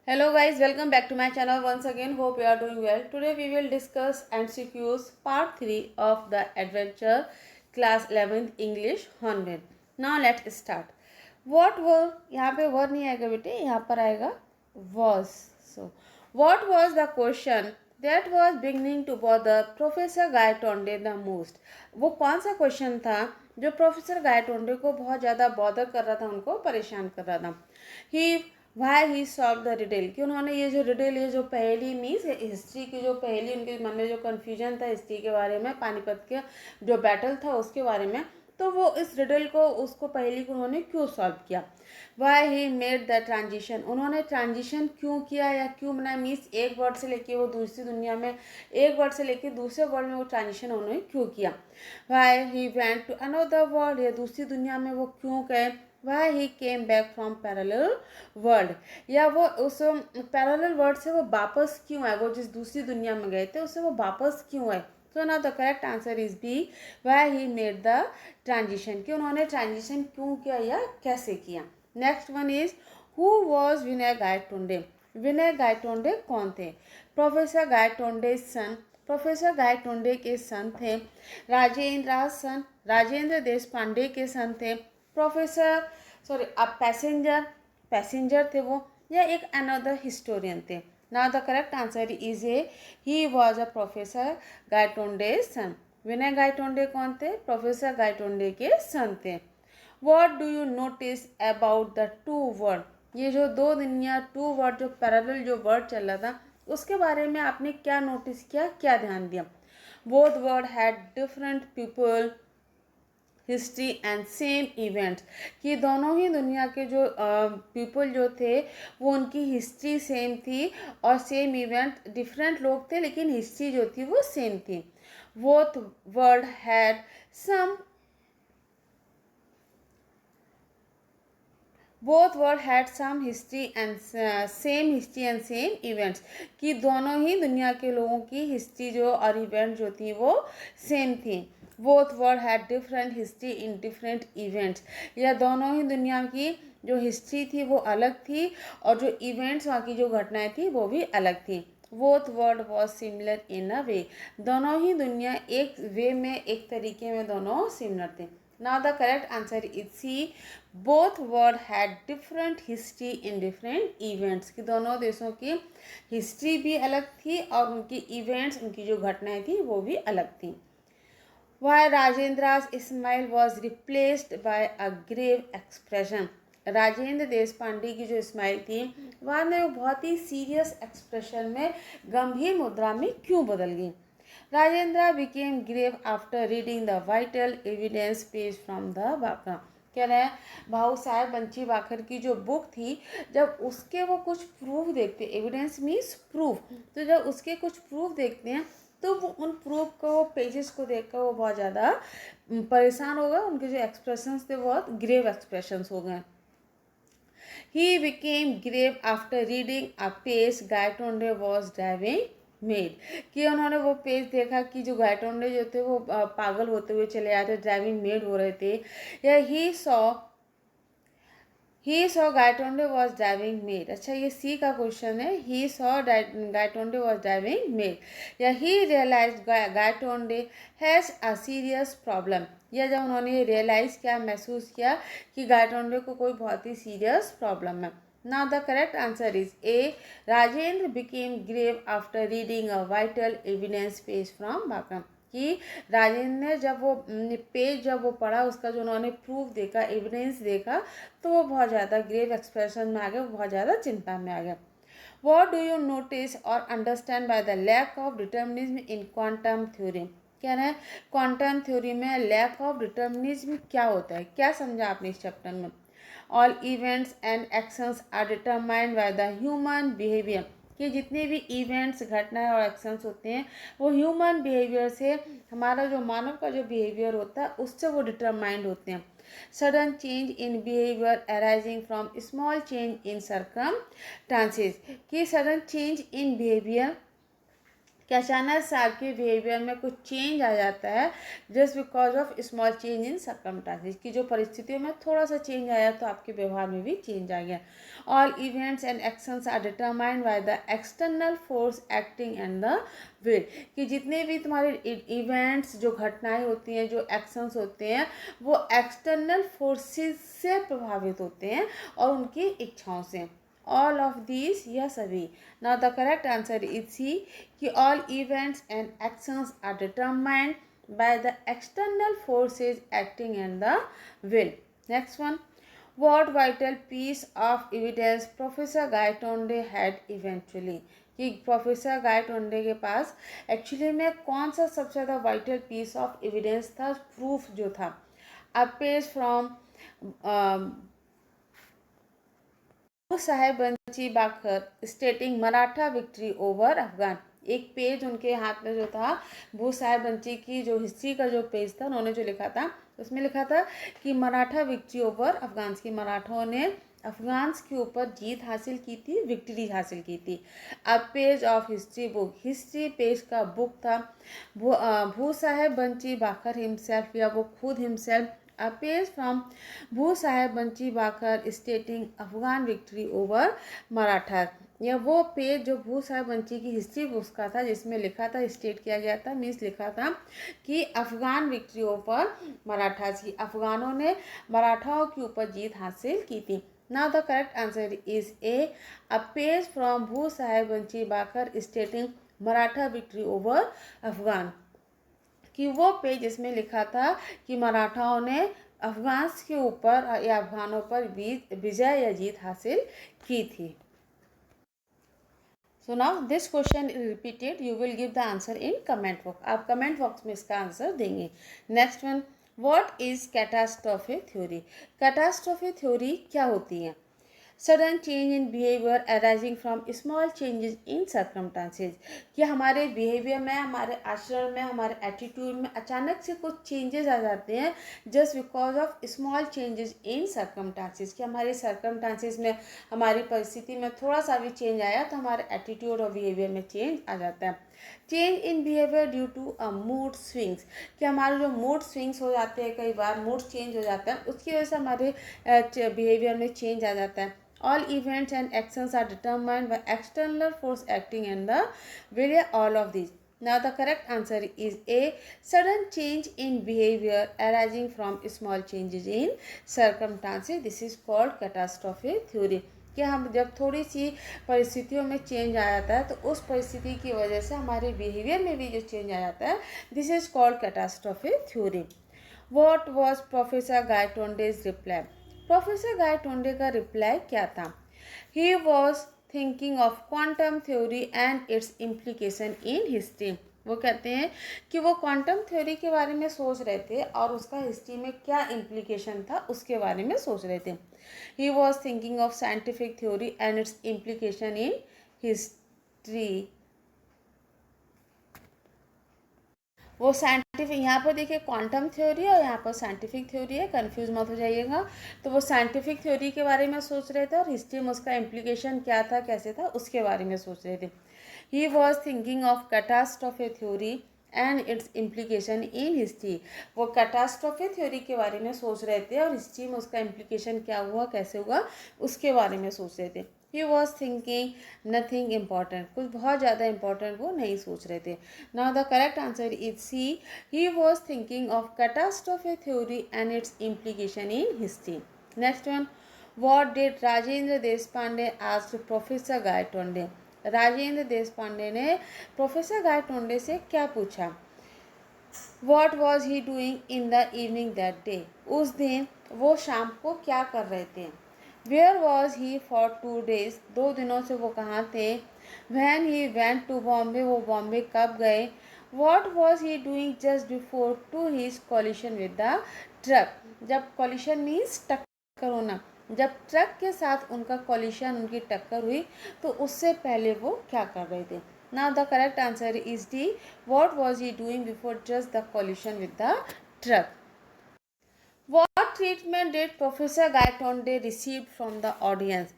Hello guys, welcome back to my channel once again. Hope you are doing well. Today we will discuss MCQs part 3 of the adventure class 11th English Hornbill. Now let's start. What were यहाँ पे were नहीं आएगा बेटे, यहाँ पर आएगा was. So what was the question that was beginning to bother Professor Gaitonde the most? वो कौन सा क्वेश्चन था जो प्रोफेसर गायटोंडे को बहुत ज़्यादा बॉदर कर रहा था, उनको परेशान कर रहा था. He why he solve the riddle, कि उन्होंने ये जो रिडल, ये जो पहेली मीन्स हिस्ट्री की जो पहेली, उनके मन में जो कन्फ्यूजन था हिस्ट्री के बारे में, पानीपत के जो बैटल था उसके बारे में, तो वो इस रिडल को, उसको पहेली को उन्होंने क्यों सॉल्व किया. Why he made the transition, उन्होंने ट्रांजिशन क्यों किया या क्यों बनाया, मीन्स एक वर्ड से लेके वो दूसरी दुनिया में, एक वर्ड से लेके दूसरे वर्ल्ड में वो ट्रांजिशन उन्होंने क्यों किया. Why he went to another world, या दूसरी दुनिया में वो क्यों गए. Why he came back from parallel world, या वो उस पैरेलल वर्ल्ड से वो वापस क्यों आए, वो जिस दूसरी दुनिया में गए थे उससे वो वापस क्यों आए. तो ना the correct answer is B, why he made the transition, कि उन्होंने ट्रांजिशन क्यों किया या कैसे किया. Next one is who was Vinay Gaitonde. Vinay Gaitonde कौन थे. प्रोफेसर गायटोंडे सन, प्रोफेसर गायटोंडे के सन थे. राजेंद्र सन, राजेंद्र देश पांडे के सन थे. प्रोफेसर अब पैसेंजर, पैसेंजर थे वो, या एक अनदर हिस्टोरियन थे. Now the correct answer is A, he was a professor Gaitonde son. Vinay Gaitonde कौन थे, प्रोफेसर गायटोंडे के सन थे. What do you notice about the two world, ये जो दो दुनिया, टू वर्ड, जो पैरेलल जो वर्ड चल रहा था उसके बारे में आपने क्या नोटिस किया, क्या ध्यान दिया. Both world had different people, history and same events, कि दोनों ही दुनिया के जो पीपल जो थे वो उनकी हिस्ट्री सेम थी और सेम इवेंट, डिफरेंट लोग थे लेकिन हिस्ट्री जो थी वो सेम थी. Both world had some, both world had some history and same history and same events, कि दोनों ही दुनिया के लोगों की हिस्ट्री जो और इवेंट जो थी वो सेम थी. Both world had different history in different events, या दोनों ही दुनिया की जो हिस्ट्री थी वो अलग थी और जो इवेंट्स, वहाँ की जो घटनाएं थी वो भी अलग थी. Both world was similar in a way, दोनों ही दुनिया एक वे में, एक तरीके में दोनों सिमिलर थे. Now the correct answer is C. Both world had different history in different events, कि दोनों देशों की हिस्ट्री भी अलग थी और उनकी इवेंट्स, उनकी जो घटनाएं थी वो भी अलग थी. Why Rajendra's smile was replaced by a grave expression, Rajendra देश पांडे की जो स्माइल थी वह में वो बहुत ही सीरियस एक्सप्रेशन में, गंभीर मुद्रा में क्यों बदल गई. Rajendra became grave after reading the vital evidence page from the Baka. कह रहे हैं भाऊ साहब बंची बाखर की जो बुक थी, जब उसके वो कुछ प्रूफ देखते, एविडेंस मीन्स प्रूफ, तो जब उसके कुछ प्रूफ देखते हैं तो वो उन प्रूफ को, पेजेस को देखकर वो बहुत ज़्यादा परेशान हो गए. उनके जो एक्सप्रेशंस थे बहुत ग्रेव एक्सप्रेशंस हो गए. He became grave after reading a page Gaitonde was driving made, कि उन्होंने वो पेज देखा कि जो गायटोंडे जो थे वो पागल होते हुए चले आए थे, ड्राइविंग मेड हो रहे थे. या he saw Gaitonde was driving mad. अच्छा ये सी का क्वेश्चन है, he saw Gaitonde was driving mad, या he realize Gaitonde has a serious problem, या जब उन्होंने रियलाइज़ किया, महसूस किया कि गायटोंडे को कोई बहुत ही सीरियस प्रॉब्लम है. Now the correct answer is A. Rajendra became grave after reading a vital evidence page from Bhakram, कि राजेंद्र ने जब वो पेज जब वो पढ़ा, उसका जो उन्होंने प्रूफ देखा, एविडेंस देखा, तो वो बहुत ज़्यादा ग्रेव एक्सप्रेशन में आ गया, बहुत ज़्यादा चिंता में आ गया. What do you notice or understand by the lack of determinism in quantum theory? कह रहे हैं क्वांटम थ्योरी में लैक ऑफ डिटर्मिनिज्म क्या होता है, क्या समझा आपने इस चैप्टर में. All events and actions are determined by the human behaviour, कि जितने भी इवेंट्स, घटनाएं और एक्शंस होते हैं वो ह्यूमन बिहेवियर से, हमारा जो मानव का जो बिहेवियर होता है उससे वो डिटरमाइंड होते हैं. Sudden change in behaviour arising from small change in circumstances, कि सडन चेंज इन बिहेवियर कि अचानक से आपके बिहेवियर में कुछ चेंज आ जाता है just because of small change in circumstances, की जो परिस्थितियों में थोड़ा सा चेंज आया तो आपके व्यवहार में भी चेंज आ गया। All events and actions are determined by the external force acting and the will, कि जितने भी तुम्हारे इवेंट्स, जो घटनाएं होती हैं, जो एक्शंस होते हैं, वो एक्सटर्नल फोर्सेस से प्रभावित होते हैं और उनकी इच्छाओं से। ऑल ऑफ दीज, यह सभी। Now the correct answer is C, कि all events and actions are determined by the external forces acting in the will. Next one, what vital piece of evidence Professor Gaitonde had eventually, कि professor Gaitonde के पास actually में कौन सा सबसे ज़्यादा vital piece of evidence था, proof जो था। A page from Sahebanchi Bakhar stating Maratha victory over Afghan. एक पेज उनके हाथ में जो था, भू साहेब बंची की जो हिस्ट्री का जो पेज था, उन्होंने जो लिखा था उसमें लिखा था कि मराठा विक्ट्री ओवर अफगान, की मराठों ने अफगान्स के ऊपर जीत हासिल की थी, विक्ट्री हासिल की थी। A page of history book, history page का बुक था। भू साहेब बंची बाखर हिमसेल्फ, या वो खुद himself. A page from Bhau Sahebanchi Bakhar stating Afghan victory over Maratha, यह वो पेज जो भू साहेब बंची की हिस्ट्री बुक्स का था, जिसमें लिखा था, स्टेट किया गया था, मीन्स लिखा था कि अफगान विक्ट्री ओवर मराठा, की अफगानों ने मराठाओं के ऊपर जीत हासिल की थी। Now the correct answer is A page from Bhau Sahebanchi Bakhar stating Maratha victory over Afghan, कि वो पेज इसमें लिखा था कि मराठाओं ने अफगान्स के ऊपर या अफगानों पर विजय या जीत हासिल की थी। So now this question is repeated, you will give the answer in comment box, आप कमेंट बॉक्स में इसका आंसर देंगे। Next one, what is catastrophe theory. Catastrophe theory क्या होती है? Sudden change in behaviour arising from small changes in circumstances, कि हमारे behaviour में, हमारे आचरण में, हमारे एटीट्यूड में अचानक से कुछ चेंजेस आ जाते हैं just because of small changes in circumstances, कि हमारे सर्कमस्टांसेस में, हमारी परिस्थिति में थोड़ा सा भी चेंज आया तो हमारे एटीट्यूड और बिहेवियर में चेंज आ जाता है। Change in behaviour due to a mood swings, कि हमारे जो मूड स्विंग्स हो जाते हैं, कई बार मूड चेंज हो जाता है, उसकी वजह से हमारे बिहेवियर में चेंज आ जाता है। All events and actions are determined by external force acting in the will, all of these. Now the correct answer is A, sudden change in behavior arising from small changes in circumstances. This is called catastrophe theory. कि हम जब थोड़ी सी परिस्थितियों में change आ जाता है तो उस परिस्थिति की वजह से हमारे बिहेवियर में भी जो चेंज आ जाता है, this is called catastrophe theory. What was professor Gaitonde's reply. Professor Gaitonde का रिप्लाई क्या था? He was thinking of quantum theory and its implication in history. वो कहते हैं कि वो क्वांटम थ्योरी के बारे में सोच रहे थे और उसका हिस्ट्री में क्या इम्प्लीकेशन था उसके बारे में सोच रहे थे। He was thinking of scientific theory and its implication in history. वो साइंटिफिक, यहाँ पर देखिए क्वांटम थ्योरी और यहाँ पर साइंटिफिक थ्योरी है, कंफ्यूज मत हो जाइएगा। तो वो साइंटिफिक थ्योरी के बारे में सोच रहे थे और हिस्ट्री में उसका इम्प्लीकेशन क्या था, कैसे था, उसके बारे में सोच रहे थे। He was thinking of catastrophe theory and its implication in history. वो कैटास्ट्रोफे थ्योरी के बारे में सोच रहे थे और हिस्ट्री में उसका इम्प्लीकेशन क्या हुआ, कैसे हुआ, उसके बारे में सोच रहे थे। He was thinking nothing important, कुछ बहुत ज़्यादा important वो नहीं सोच रहे थे। Now the correct answer is C. He was thinking of catastrophe theory and its implication in history. Next one, what did Rajendra Deshpande ask Professor Gaitonde? Rajendra Deshpande ने professor Gaitonde से क्या पूछा? What was he doing in the evening that day? उस दिन वो शाम को क्या कर रहे थे? Where was he for 2 days? 2 दिनों से वो कहाँ थे? When he went to Bombay, वो बॉम्बे कब गए? What was he doing just before to his collision with the truck? जब collision means टक्कर होना, जब ट्रक के साथ उनका collision, उनकी टक्कर हुई तो उससे पहले वो क्या कर रहे थे? Now the correct answer is D. What was he doing before just the collision with the truck? What What treatment did Professor Gaitonde received from the audience?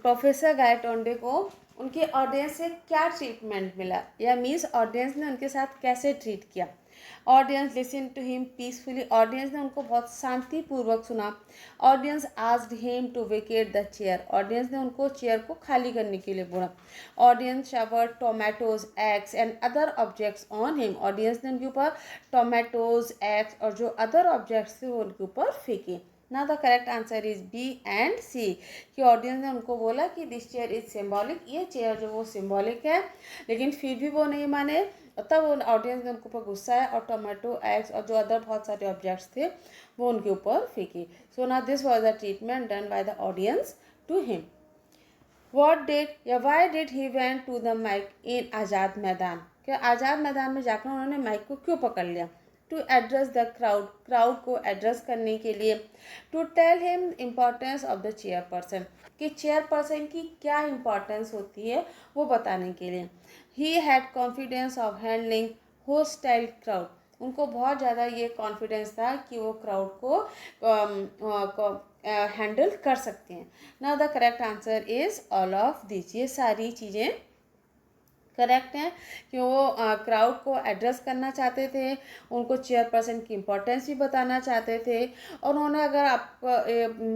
Professor Gaitonde को उनके ऑडियंस से क्या ट्रीटमेंट मिला, या मीन्स ऑडियंस ने उनके साथ कैसे ट्रीट किया. Audience listen to him peacefully. Audience ने उनको बहुत शांतिपूर्वक सुना. Audience asked him to vacate the chair. Audience ने उनको चेयर को खाली करने के लिए बोला. Audience showered tomatoes, eggs and other objects on him. Audience ने उनके ऊपर टोमेटोज, एग्स और जो अदर ऑब्जेक्ट्स थे वो उनके ऊपर फेंके. ना the correct answer is B and C, कि ऑडियंस ने उनको बोला कि दिस चेयर इज सिम्बॉलिक, ये चेयर जो वो सिम्बॉलिक है, लेकिन फिर भी वो नहीं माने. तब वो ऑडियंस ने उनके ऊपर गुस्सा है और टोमेटो, एग्स और जो अदर बहुत सारे ऑब्जेक्ट्स थे वो उनके ऊपर फेंके. सो ना this was the treatment done by the audience to him. What did या why did he went to the mic in आज़ाद मैदान? क्या आज़ाद मैदान में जाकर उन्होंने माइक को क्यों पकड़ लिया? To address the crowd, crowd को एड्रेस करने के लिए. To tell him importance of the chairperson, कि चेयरपर्सन की क्या इम्पोर्टेंस होती है वो बताने के लिए. He had confidence of handling hostile crowd. उनको बहुत ज़्यादा ये कॉन्फिडेंस था कि वो क्राउड को हैंडल कर सकते हैं. Now the correct answer is all of this. ये सारी चीज़ें करेक्ट हैं कि वो क्राउड को एड्रेस करना चाहते थे, उनको चेयरपर्सन की इम्पोर्टेंस भी बताना चाहते थे. और उन्होंने, अगर आप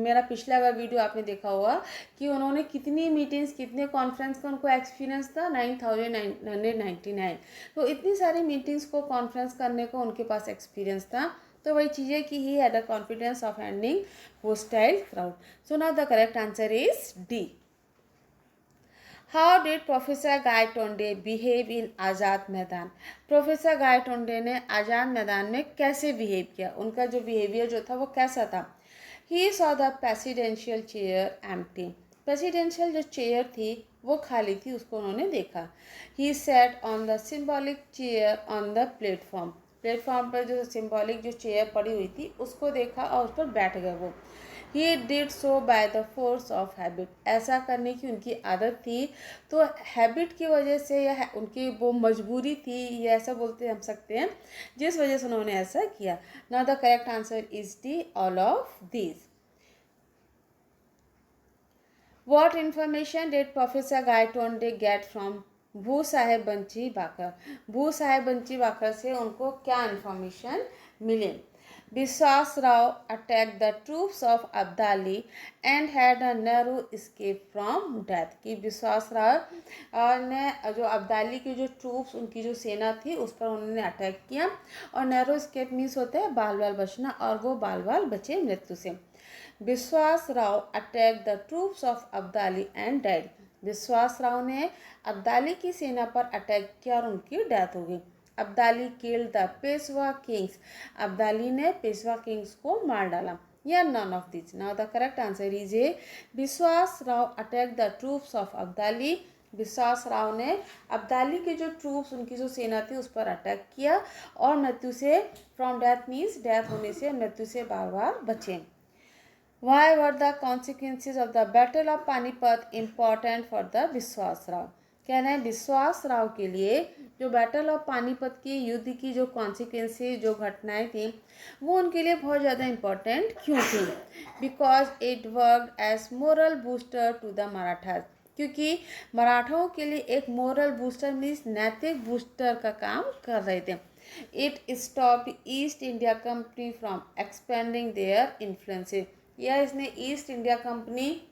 मेरा पिछला वाला वीडियो आपने देखा होगा कि उन्होंने कितनी मीटिंग्स, कितने कॉन्फ्रेंस का उनको एक्सपीरियंस था, 9,999. तो इतनी सारी मीटिंग्स को कॉन्फ्रेंस करने को उनके पास एक्सपीरियंस था. तो वही चीज़ें कि he had a confidence of handling hostile crowd. So now the correct answer is D. How did professor Gaitonde behave in Azad Maidan? Professor Gaitonde ने आज़ाद मैदान में कैसे बिहेव किया, उनका जो बिहेवियर जो था वो कैसा था. He saw the presidential chair empty. Presidential जो चेयर थी वो खाली थी, उसको उन्होंने देखा. He sat on the symbolic chair on the platform. Platform पर जो सिम्बॉलिक जो चेयर पड़ी हुई थी उसको देखा और उस पर बैठ गए वो. He did so by the force of habit. ऐसा करने की उनकी आदत थी, तो हैबिट की वजह से या उनकी वो मजबूरी थी, ये ऐसा बोलते हम सकते हैं, जिस वजह से उन्होंने ऐसा किया. Now the correct answer is D, all of these. What information did Professor Gaitonde get from Bhau Saheb bunchy बाकर? भू साहेब बंची बाकर से उनको क्या इन्फॉर्मेशन मिले? विश्वास Rao attack the troops of Abdali and had a narrow escape from death. कि विश्वास राव ने जो अब्दाली की जो ट्रूप्स, उनकी जो सेना थी उस पर उन्होंने अटैक किया. और नैरो escape मीन्स होता है बाल बाल बचना, और वो बाल बाल बचे मृत्यु से. विश्वास Rao attack the troops of Abdali and dead. विश्वास राव ने अब्दाली की सेना पर अटैक किया और उनकी डेथ हो गई. Abdali killed the Peshwa kings. Abdali ने पेशवा किंग्स को मार डाला. या none of this. Now the correct answer is A. Vishwas Rao attack the troops of Abdali. Vishwas Rao ने अब्दाली के जो ट्रूप्स, उनकी जो सेना थी उस पर अटैक किया और मृत्यु से, फ्रॉम डेथ मीन्स डेथ होने से, मृत्यु से बार बार बचे. Why were the consequences of the Battle of Panipat important for the विश्वास राव? कह रहे हैं विश्वास राव के लिए जो बैटल ऑफ पानीपत की युद्ध की जो कॉन्सिक्वेंसेज, जो घटनाएं थी, वो उनके लिए बहुत ज़्यादा इम्पोर्टेंट क्यों थी? Because it worked as moral booster to the Marathas. क्योंकि मराठाओं के लिए एक मोरल बूस्टर मीन्स नैतिक बूस्टर का काम कर रहे थे. It stop East India Company from expanding their influences. या इसने ईस्ट इंडिया कंपनी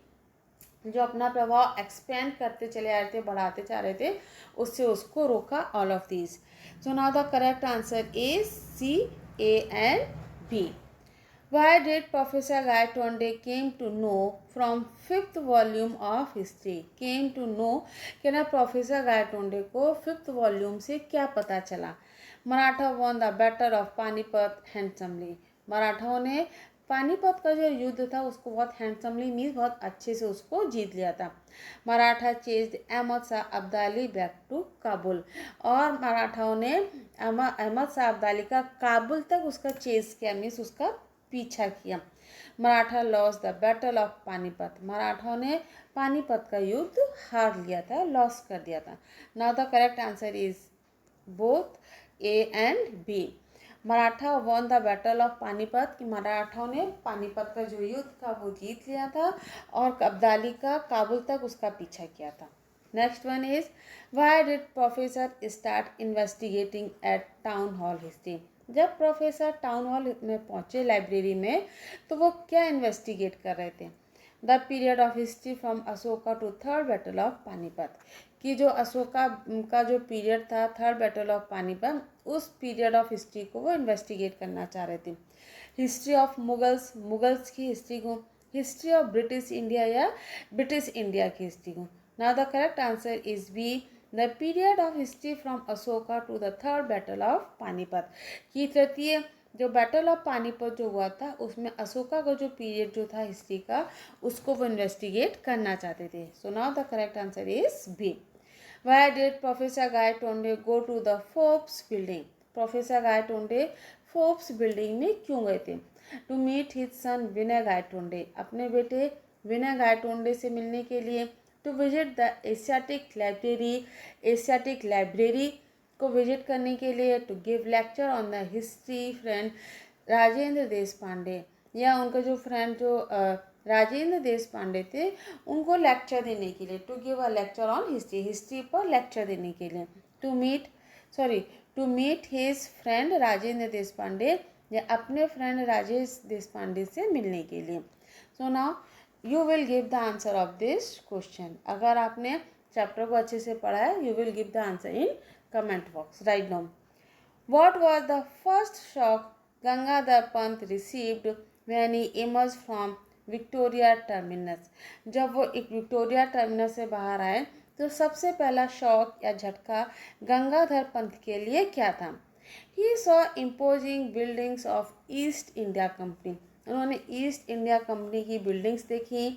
जो अपना प्रभाव एक्सपेंड करते चले आ रहे थे, बढ़ाते जा रहे थे, उससे उसको रोका. All of this. So now the correct answer is C, A and B. Why did professor Gaitonde came to know from 5th volume of history? Came to know कि ना प्रोफेसर गायटोंडे को 5th वॉल्यूम से क्या पता चला? Maratha won the battle of Panipat handsomely. मराठाओं ने पानीपत का जो युद्ध था उसको बहुत हैंडसमली मीन्स बहुत अच्छे से उसको जीत लिया था. Maratha chased Ahmad Shah Abdali back to Kabul. और मराठाओं ने अहमद शाह अब्दाली का काबुल तक उसका चेज किया, मीन्स उसका पीछा किया. Maratha loss the battle of Panipat. मराठाओं ने पानीपत का युद्ध हार लिया था, लॉस कर दिया था. Now the correct answer is both A and B. Maratha won the battle of Panipat, कि मराठाओं ने पानीपत का जो युद्ध था वो जीत लिया था और अब्दाली का काबुल तक उसका पीछा किया था। Next one is why did professor start investigating at town hall history. जब प्रोफेसर टाउन हॉल में पहुंचे लाइब्रेरी में तो वो क्या इन्वेस्टिगेट कर रहे थे। The period of history from Ashoka to third battle of Panipat, कि जो अशोका का जो पीरियड था थर्ड बैटल ऑफ पानीपत, उस पीरियड ऑफ हिस्ट्री को वो इन्वेस्टिगेट करना चाह रहे थे। हिस्ट्री ऑफ मुगल्स, मुगल्स की हिस्ट्री को, हिस्ट्री ऑफ ब्रिटिश इंडिया या ब्रिटिश इंडिया की हिस्ट्री को। Now the correct answer is B, the period of history from Ashoka to the third battle of Panipat, की तृतीय जो बैटल ऑफ पानीपत जो हुआ था उसमें अशोका का जो पीरियड जो था हिस्ट्री का उसको वो इन्वेस्टिगेट करना चाहते थे। So now the correct answer is B. Why did Professor Gaitonde go to the Forbes building? Professor Gaitonde Forbes building में क्यों गए थे? To meet his son Vinay Gaitonde, अपने बेटे विनय गायटोंडे से मिलने के लिए। To visit the Asiatic library, Asiatic library को विजिट करने के लिए। To give lecture on the history friend Rajendra Deshpande, या उनका जो फ्रेंड जो राजेंद्र देश पांडे थे उनको लेक्चर देने के लिए। To give a lecture on history, history पर लेक्चर देने के लिए। To meet his friend Rajendra Deshpande, या अपने फ्रेंड राजेश देश पांडे से मिलने के लिए। So now you will give the answer of this question. अगर आपने चैप्टर को अच्छे से पढ़ा है you will give the answer in comment box right now. What was the first shock Gangadhar Pant received when he emerged from Victoria terminus? जब वो एक विक्टोरिया टर्मिनस से बाहर आए तो सबसे पहला शॉक या झटका गंगाधर पंत के लिए क्या था? He saw imposing buildings of east India company, उन्होंने ईस्ट इंडिया कंपनी की बिल्डिंग्स देखी।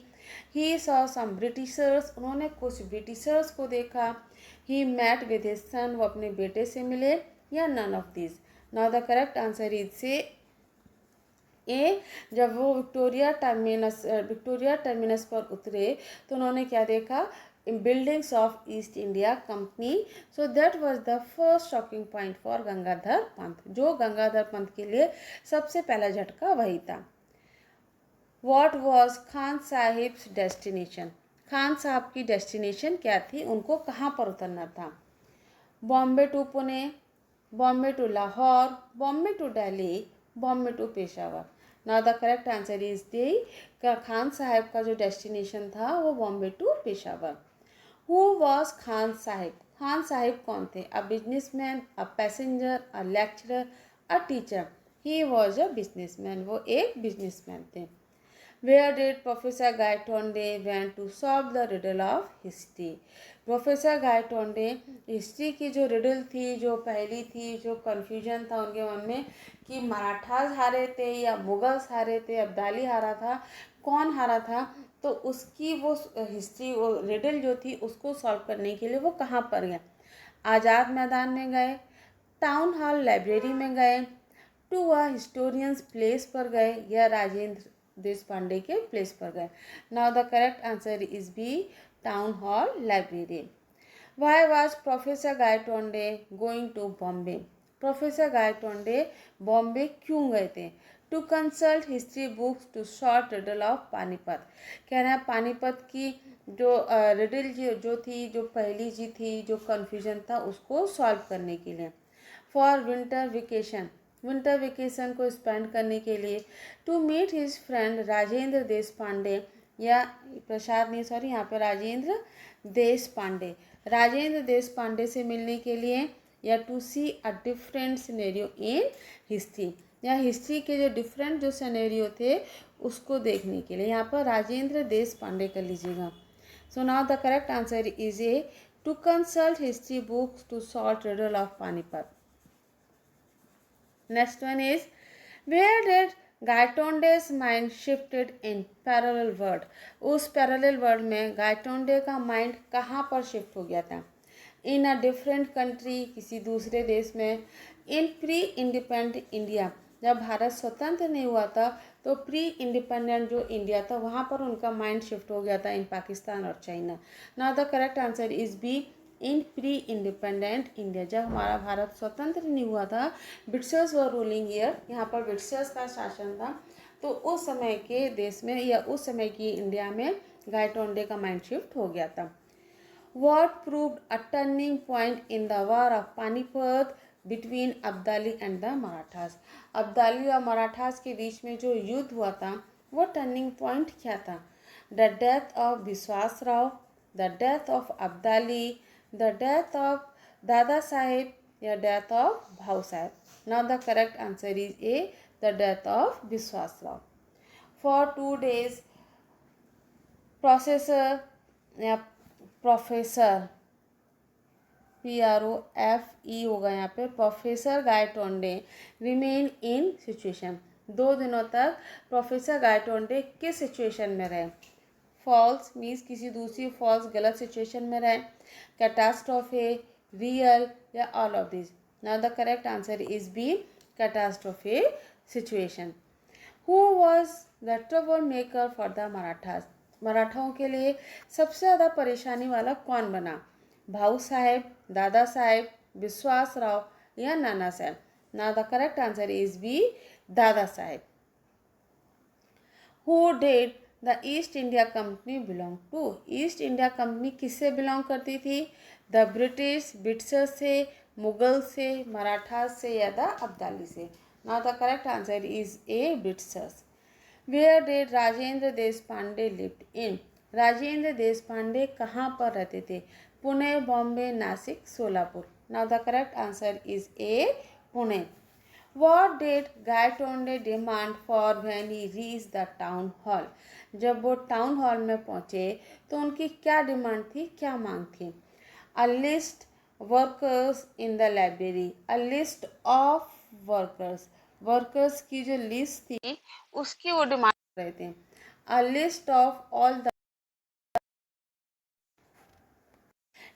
ही सॉ सम ब्रिटिशर्स, उन्होंने कुछ ब्रिटिशर्स को देखा। He met with his son, वो अपने बेटे से मिले, या none of this. Now the correct answer is say A. जब वो विक्टोरिया टर्मिनस पर उतरे तो उन्होंने क्या देखा? Buildings of east India company. So that was the first shocking point for Gangadhar Pant, जो गंगाधर पंत के लिए सबसे पहला झटका वही था। What was Khan sahibs destination? Khan साहब की डेस्टिनेशन क्या थी, उनको कहाँ पर उतरना था? Bombay to Pune, Bombay to Lahore, Bombay to Delhi, Bombay to Peshawar. Now the correct answer is D, का खान साहब का जो डेस्टिनेशन था वो Bombay to Peshawar. Who was Khan Sahib? Khan Sahib कौन थे? A businessman, a passenger, a lecturer, a teacher? He was a businessman, वो एक बिजनेसमैन थे। Where did Professor Gaitonde went to solve the riddle of history? Professor Gaitonde history की जो रिडल थी, जो पहली थी, जो कन्फ्यूजन था उनके मन में कि मराठास हारे थे या मुगल्स हारे थे, अब्दाली हारा था, कौन हारा था, तो उसकी वो हिस्ट्री, वो रिडल जो थी उसको सॉल्व करने के लिए वो कहाँ पर गए? आज़ाद मैदान में गए, टाउन हॉल लाइब्रेरी में गए, टू अ हिस्टोरियंस प्लेस पर गए, या राजेंद्र देश पांडे के प्लेस पर गए। Now the correct answer is B, town hall library. Why was professor Gaitonde going to Bombay? Professor Gaitonde Bombay क्यों गए थे? To consult history books to short riddle of Panipat, कहना है पानीपत की जो रिडल जो थी, जो पहली जी थी, जो कन्फ्यूजन था उसको सॉल्व करने के लिए। For winter vacation, winter vacation को स्पेंड करने के लिए। To meet his friend Rajendra Deshpande, या प्रसाद नहीं सॉरी यहाँ पे राजेंद्र देश पांडे, राजेंद्र देश पांडे से मिलने के लिए। या to see a different scenario in history, या हिस्ट्री के जो डिफरेंट जो सिनेरियो थे उसको देखने के लिए। यहाँ पर राजेंद्र देश पांडे कर लीजिएगा। So now the correct answer is A, to consult history books to solve riddle of Panipat. Next one is, where did Gaitonde's mind shifted in parallel world? उस parallel world में गायटोंडे का माइंड कहाँ पर शिफ्ट हो गया था? इन अ डिफरेंट कंट्री, किसी दूसरे देश में। इन प्री इंडिपेंडेंट इंडिया, जब भारत स्वतंत्र नहीं हुआ था तो प्री इंडिपेंडेंट जो इंडिया था वहाँ पर उनका माइंड शिफ्ट हो गया था इन पाकिस्तान और China. Now the correct answer is B, in pre independent India, जब हमारा भारत स्वतंत्र नहीं हुआ था, ब्रिटिशर्स वर रूलिंग हियर, यहाँ पर ब्रिटिशर्स का शासन था, तो उस समय के देश में या उस समय की इंडिया में गायटोंडे का माइंड शिफ्ट हो गया था. What proved a turning point in the war of Panipat between Abdali and the Marathas. Abdali और मराठास के बीच में जो युद्ध हुआ था वो टर्निंग पॉइंट क्या था? The death of Vishwas Rao, the death of Abdali, the death of Dada Saheb या death of Bhau Saheb. Now the correct answer is A, the death of Vishwas Rao. For 2 days processor या प्रोफेसर PROFE होगा यहाँ पे, professor Gaitonde remain in situation. 2 दिनों तक professor Gaitonde किस सिचुएशन में रहे? फॉल्स मीन्स किसी दूसरी फॉल्स गलत सिचुएशन में रहे, कैटास्ट्रोफे, रियल या all of this. Now the correct answer is B, catastrophe situation. Who was the trouble maker for the Marathas. मराठाओं के लिए सबसे ज़्यादा परेशानी वाला कौन बना? भाऊ साहेब, दादा साहेब, विश्वास राव या Nana Saheb. Now the correct answer is B, Dada Saheb. Who did the East India company belong to. East India company किससे बिलोंग करती थी? द ब्रिटिश, ब्रिटिशर्स से, मुगल से, मराठास से या द अब्दाली से. Now the correct answer is A, Britishers. Where did Rajendra Deshpande lived in. Rajendra Deshpande कहाँ पर रहते थे? Pune, Bombay, Nasik, Solapur. Now the correct answer is A, Pune. What did Gaitonde demand for when he reach the town hall. जब वो टाउन हॉल में पहुँचे तो उनकी क्या डिमांड थी, क्या मांग थी? A list workers in the library, a list of workers, workers की जो लिस्ट थी उसकी वो डिमांड कर रहे थे. अ लिस्ट ऑफ ऑल द,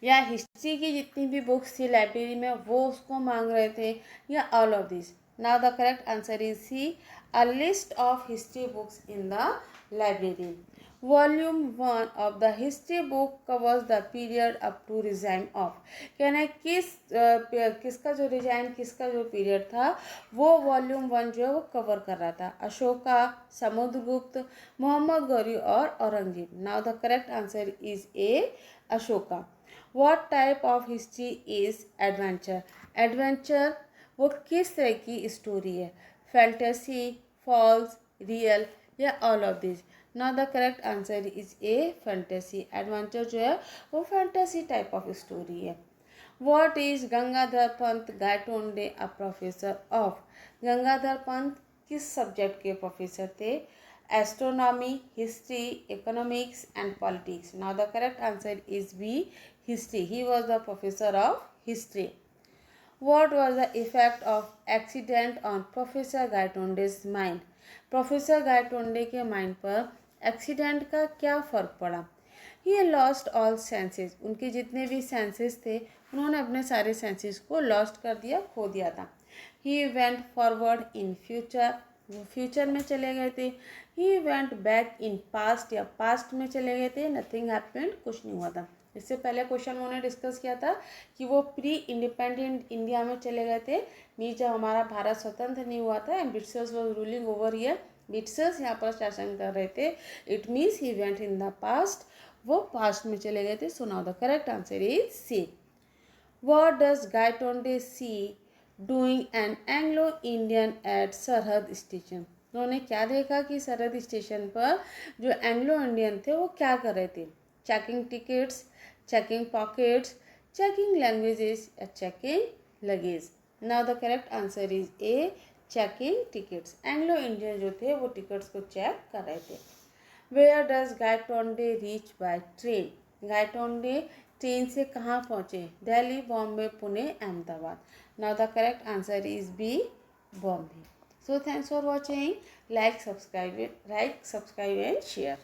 या हिस्ट्री की जितनी भी बुक्स थी लाइब्रेरी में वो उसको मांग रहे थे, या all of this. Now the correct answer is C, a list of history books in the library. Volume 1 of the history book covers the period up to resign of. कहना है किसका जो रिजाइन, किसका जो पीरियड था वो volume 1 जो है वो कवर कर रहा था? अशोका, समुद्रगुप्त, मोहम्मद गौरी और Aurangzeb. Now the correct answer is A, Ashoka. What type of history is adventure. Adventure वो किस तरह की स्टोरी है? फैंटेसी, फॉल्स, रियल या all of this. Now the correct answer is A, fantasy. Adventure जो है वो फैंटेसी टाइप ऑफ स्टोरी है. What is Gangadhar Pant Gaitonde a professor of. Gangadhar Pant किस सब्जेक्ट के प्रोफेसर थे? Astronomy, history, economics and politics. Now the correct answer is B, history. He was the professor of history. What was the effect of accident on Professor Gaitonde's mind. Professor Gaitonde के mind पर accident का क्या फ़र्क पड़ा? He lost all senses. उनके जितने भी senses थे उन्होंने अपने सारे सेंसेस को लॉस्ट कर दिया, खो दिया था. He went forward in future. वो फ्यूचर में चले गए थे. He went back in past या पास्ट में चले गए थे. Nothing happened. कुछ नहीं हुआ था. इससे पहले क्वेश्चन उन्होंने डिस्कस किया था कि वो प्री इंडिपेंडेंट इंडिया में चले गए थे, मीन्स जब हमारा भारत स्वतंत्र नहीं हुआ था and Britishers was ruling over here. Britishers यहाँ पर शासन कर रहे थे. It means he went in the past. वो पास्ट में चले गए थे. So now the correct answer is C. What does Gaitonde see doing an Anglo Indian at Sarhad station. उन्होंने क्या देखा कि सरहद स्टेशन पर जो एंग्लो इंडियन थे वो क्या कर रहे थे? Checking tickets, checking pockets, checking languages, or checking luggage. Now the correct answer is A, checking tickets. Anglo Indian जो थे वो टिकट्स को चेक कर रहे थे. Where does Gaitonde reach by train? Gaitonde train से कहाँ पहुँचे? Delhi, Bombay, Pune, Ahmedabad. Now the correct answer is B, Bombay. So thanks for watching. Like, subscribe and share.